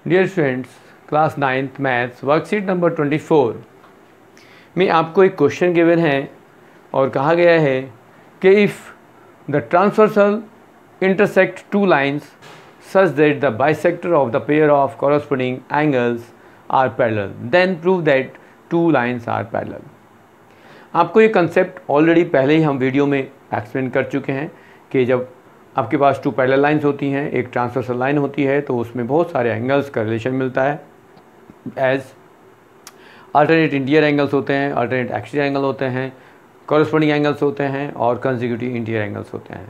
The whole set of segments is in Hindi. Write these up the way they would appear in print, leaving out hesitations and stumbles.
Dear students, class 9th maths worksheet number 24 में आपको एक क्वेश्चन गिवन है और कहा गया है कि if the transversal intersect two lines such that the bisector of the pair of corresponding angles are parallel, then prove that two lines are parallel. आपको ये कंसेप्ट ऑलरेडी पहले ही हम वीडियो में एक्सप्लेन कर चुके हैं कि जब आपके पास टू पैरेलल लाइंस होती हैं, एक ट्रांसवर्सल लाइन होती है, तो उसमें बहुत सारे एंगल्स का रिलेशन मिलता है। एज अल्टरनेट इंटीरियर एंगल्स होते हैं, अल्टरनेट एक्सटीरियर एंगल होते हैं, कॉरस्पॉन्डिंग एंगल्स होते हैं और कंसेक्यूटिव इंटीरियर एंगल्स होते हैं।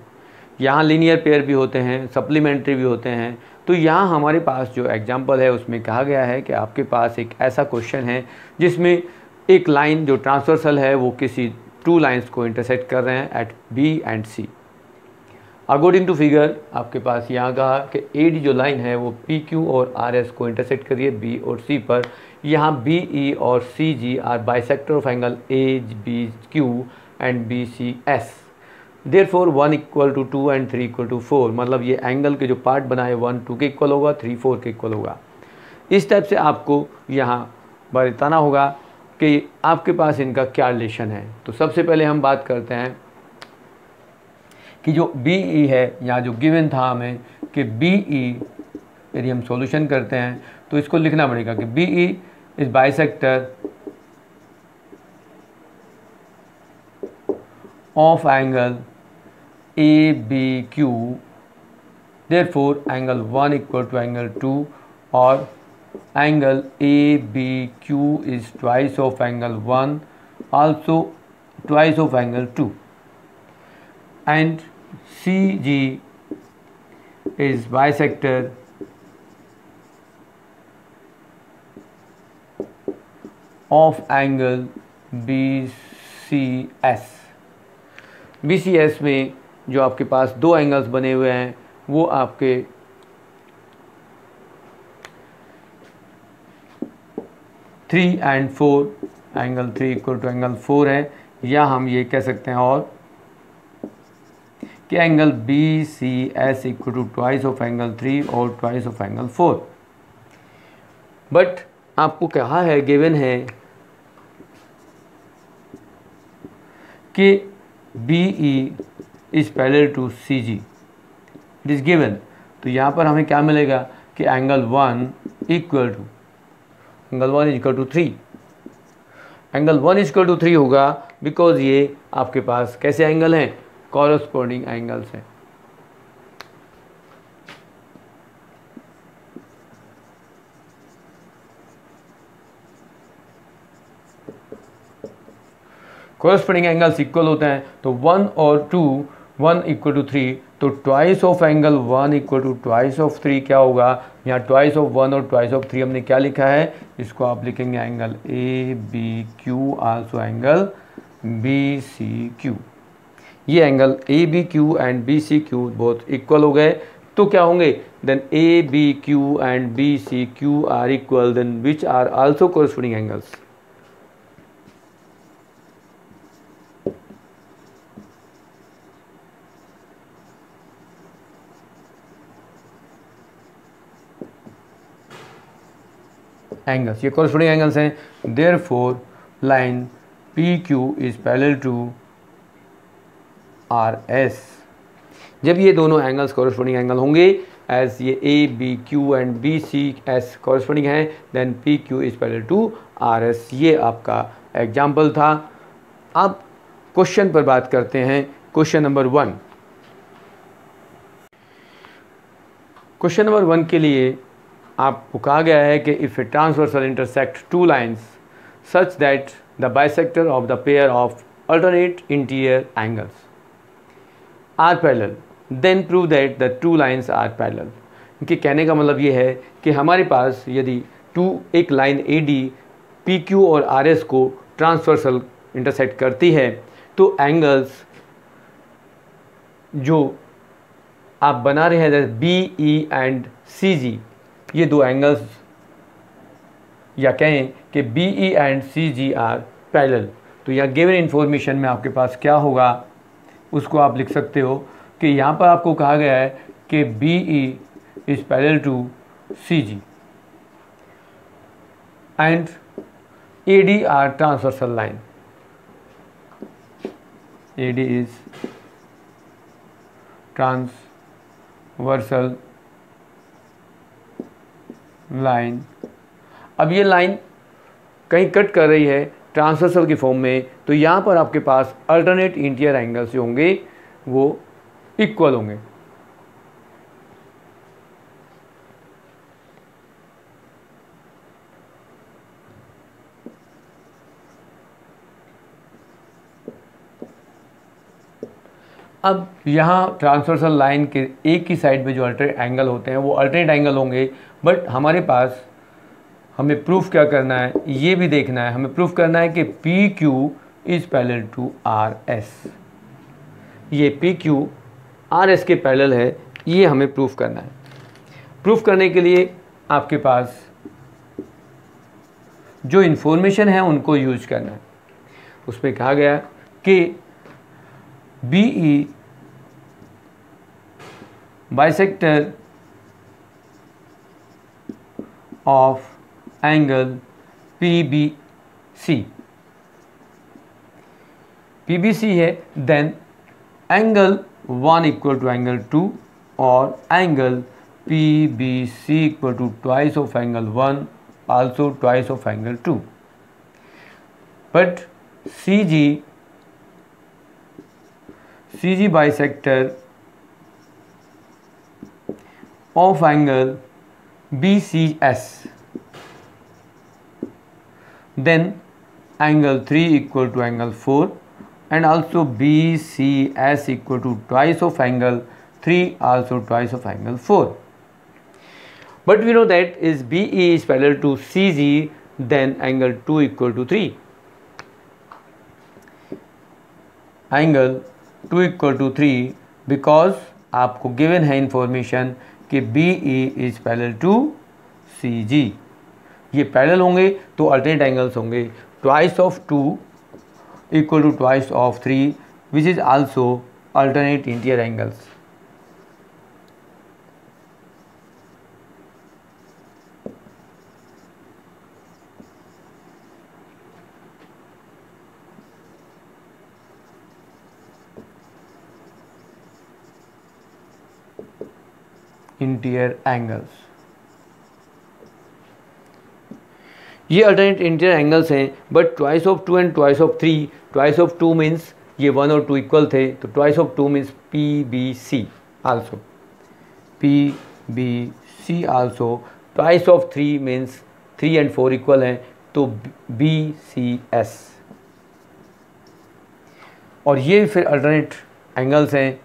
यहाँ लीनियर पेयर भी होते हैं, सप्लीमेंट्री भी होते हैं। तो यहाँ हमारे पास जो एग्जांपल है उसमें कहा गया है कि आपके पास एक ऐसा क्वेश्चन है जिसमें एक लाइन जो ट्रांसवर्सल है वो किसी टू लाइंस को इंटरसेक्ट कर रहे हैं at B and C. According to figure आपके पास यहाँ कहा कि ए डी जो लाइन है वो पी क्यू और आर एस को इंटरसेक्ट करिए बी और सी पर। यहाँ बी ई और C G are bisector of angle A B Q and B C S. Therefore 1 equal to 2 and 3 equal to 4, मतलब ये एंगल के जो पार्ट बनाए 1 2 के इक्वल होगा, 3 4 के इक्वल होगा। इस टाइप से आपको यहाँ बताना होगा कि आपके पास इनका क्या रिलेशन है। तो सबसे पहले हम बात करते हैं कि जो बी ई है, यहाँ जो गिवन था हमें कि बी ई, यदि हम सॉल्यूशन करते हैं तो इसको लिखना पड़ेगा कि B E is bisector of angle ABQ, therefore angle 1 equal to angle 2 or angle ABQ is twice of angle 1, also twice of angle 2, and CG is bisector of angle BCS। BCS में जो आपके पास दो एंगल्स बने हुए हैं वो आपके three and four, angle 3 equal to angle 4 है, या हम ये कह सकते हैं और कि angle BCS equal to twice of angle 3 और ट्वाइस ऑफ एंगल 4। बट आपको कहा है, गिवन है कि BE is parallel to CG, it is given। तो यहाँ पर हमें क्या मिलेगा कि angle 1 equal to 3, angle 1 equal to 3 होगा बिकॉज ये आपके पास कैसे एंगल हैं, कॉरस्पॉन्डिंग एंगल्स हैं। कॉरस्पॉन्डिंग एंगल्स इक्वल होते हैं तो 1 और 2, 1 इक्वल टू 3, तो twice of angle 1 equal to twice of 3 क्या होगा, यहाँ ट्वाइस ऑफ 1 और ट्वाइस ऑफ 3 हमने क्या लिखा है, इसको आप लिखेंगे angle A B Q, also angle B C Q. ये angle A B Q and B C Q बहुत इक्वल हो गए तो क्या होंगे, then A B Q and B C Q are equal, then which are also corresponding angles. Angles ये कॉरस्पॉन्डिंग एंगल्स हैं। Therefore line P Q is parallel to R S. जब ये दोनों एंगल्स कॉरस्पॉन्डिंग एंगल होंगे, एज ये A B Q and B C S corresponding है, then P Q is parallel to R S. ये आपका एग्जाम्पल था। अब क्वेश्चन पर बात करते हैं। क्वेश्चन नंबर 1, क्वेश्चन नंबर 1 के लिए आपको कहा गया है कि if a transversal intersect two lines such that the bisector of the pair of alternate interior angles are parallel, then prove that the two lines are parallel. इनके कहने का मतलब ये है कि हमारे पास यदि एक line A D P Q और आर एस को ट्रांसवर्सल इंटरसेक्ट करती है तो एंगल्स जो आप बना रहे हैं जैसे बी ई एंड सी जी, ये दो एंगल्स, या कहें कि B E and C G are parallel. तो यहाँ गिवन इन्फॉर्मेशन में आपके पास क्या होगा उसको आप लिख सकते हो कि यहाँ पर आपको कहा गया है कि B E is parallel to C G. and AD are transversal line. AD is transversal line. अब ये लाइन कहीं कट कर रही है ट्रांसवर्सल की फॉर्म में, तो यहाँ पर आपके पास अल्टरनेट इंटीरियर एंगल्स जो होंगे वो इक्वल होंगे. अब यहाँ ट्रांसवर्सल लाइन के एक ही साइड पे जो अल्टरनेट एंगल होते हैं वो अल्टरनेट एंगल होंगे, बट हमारे पास हमें प्रूफ क्या करना है, ये भी देखना है. हमें प्रूफ करना है कि P Q is parallel to R S. ये पी क्यू आर एस के पैरेलल है, ये हमें प्रूफ करना है. प्रूफ करने के लिए आपके पास जो इन्फॉर्मेशन है उनको यूज करना है. उसमें कहा गया कि BE bisector of angle PBC. PBC है, then angle 1 equal to angle 2 और angle PBC equal to twice of angle 1 also twice of angle 2. But CG bisector of angle BCS, then angle 3 equal to angle 4 and also BCS equal to twice of angle 3 also twice of angle 4. But we know that is BE is parallel to CG, then angle 2 equal to 3. Angle 2 equal to 3 because आपको गिवन है इंफॉर्मेशन कि BE is parallel to CG. ये पैरेलल होंगे तो अल्टरनेट एंगल्स होंगे twice of 2 equal to twice of 3 which is also alternate interior angles. Interior angles, ये अल्टरनेट इंटीरियर एंगल्स हैं, but twice of 2 and twice of 3. Twice of 2 means ये 1 और 2 इक्वल थे, तो twice of 2 means PBC also. PBC also. Twice of 3 means 3 and 4 equal हैं, तो BCS. और ये फिर अल्टरनेट एंगल्स हैं.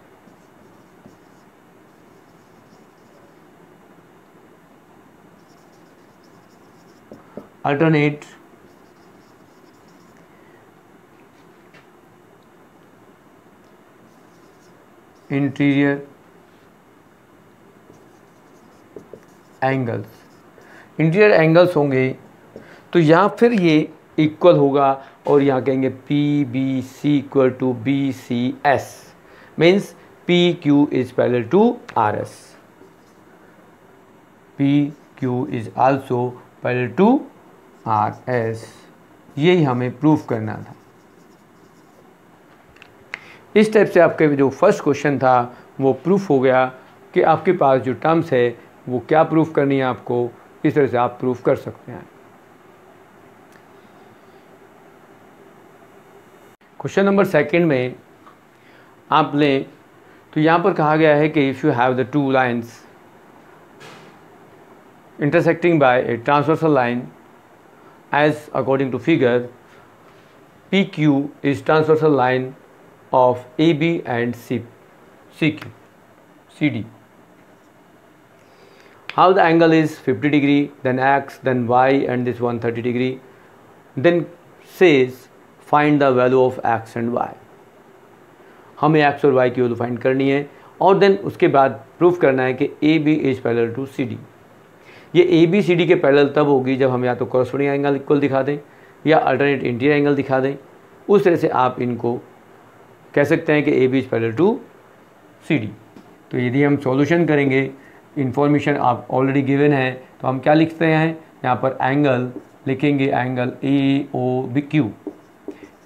Alternate interior angles. Interior angles होंगे तो यहाँ फिर ये इक्वल होगा और यहाँ कहेंगे PBC equal to BCS means PQ is parallel to RS. PQ is also parallel to RS. यही हमें प्रूफ करना था. इस टाइप से आपके जो फर्स्ट क्वेश्चन था वो प्रूफ हो गया कि आपके पास जो टर्म्स है वो क्या प्रूफ करनी है आपको. इस तरह से आप प्रूफ कर सकते हैं. क्वेश्चन नंबर सेकंड में आप लें तो यहाँ पर कहा गया है कि if you have the two lines intersecting by a transversal line as according to figure, PQ is transversal line of AB and CQ, CD. How the angle is 50 degree, then X, then Y and this 130 degree. Then says find the value of X and Y. हमें X और Y की वैल्यू फाइंड करनी है और देन उसके बाद प्रूफ करना है कि AB is parallel to CD. ये ABCD के पैरेलल तब होगी जब हम या तो कॉरस्पॉन्डिंग एंगल इक्वल दिखा दें या अल्टरनेट इंटीरियर एंगल दिखा दें. उस तरह से आप इनको कह सकते हैं कि AB is parallel to CD. तो यदि हम सॉल्यूशन करेंगे, इंफॉर्मेशन आप ऑलरेडी गिवन है, तो हम क्या लिखते हैं यहाँ पर एंगल लिखेंगे angle A O B Q,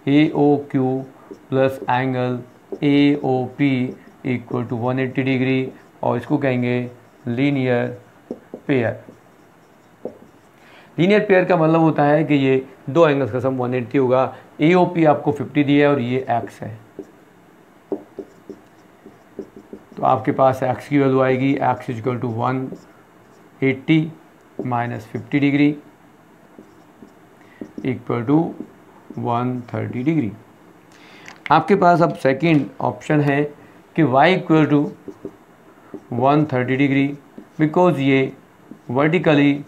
A O Q plus angle A O P equal to 180 degree, और इसको कहेंगे लीनियर पेयर। लीनियर पेयर का मतलब होता है कि ये दो एंगल्स का सम 180 होगा। ए ओ पी आपको 50 दिया है और ये एक्स है, तो आपके पास एक्स की वैल्यू आएगी x equal to 180 minus 50 degree equal to 130 degree. आपके पास अब सेकंड ऑप्शन है कि y equal to 130 degree, because ये वर्टिकली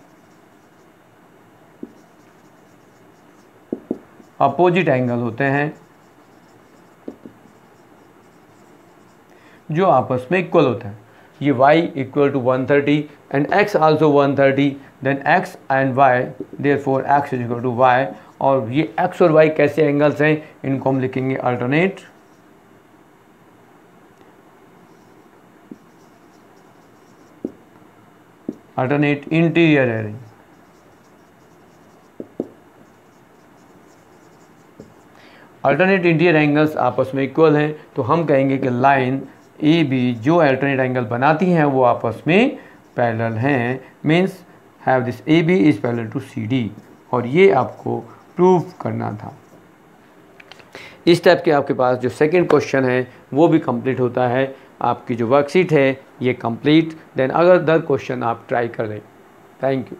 अपोजिट एंगल होते हैं जो आपस में इक्वल होता है। ये y equal to 130 and x also 130, then x and y, therefore x is equal to y। और ये x और y कैसे एंगल्स हैं, इनको हम लिखेंगे अल्टरनेट इंटीरियर एरे। अल्टरनेट इंटीरियर एंगल्स आपस में इक्वल हैं, तो हम कहेंगे कि लाइन ए बी जो अल्टरनेट एंगल बनाती हैं वो आपस में पैरेलल हैं, means have this A B is parallel to C D, और ये आपको प्रूव करना था। इस टाइप के आपके पास जो सेकंड क्वेश्चन है वो भी कंप्लीट होता है। आपकी जो वर्कशीट है ये कंप्लीट, देन अगर 10 क्वेश्चन आप ट्राई कर लें। Thank you.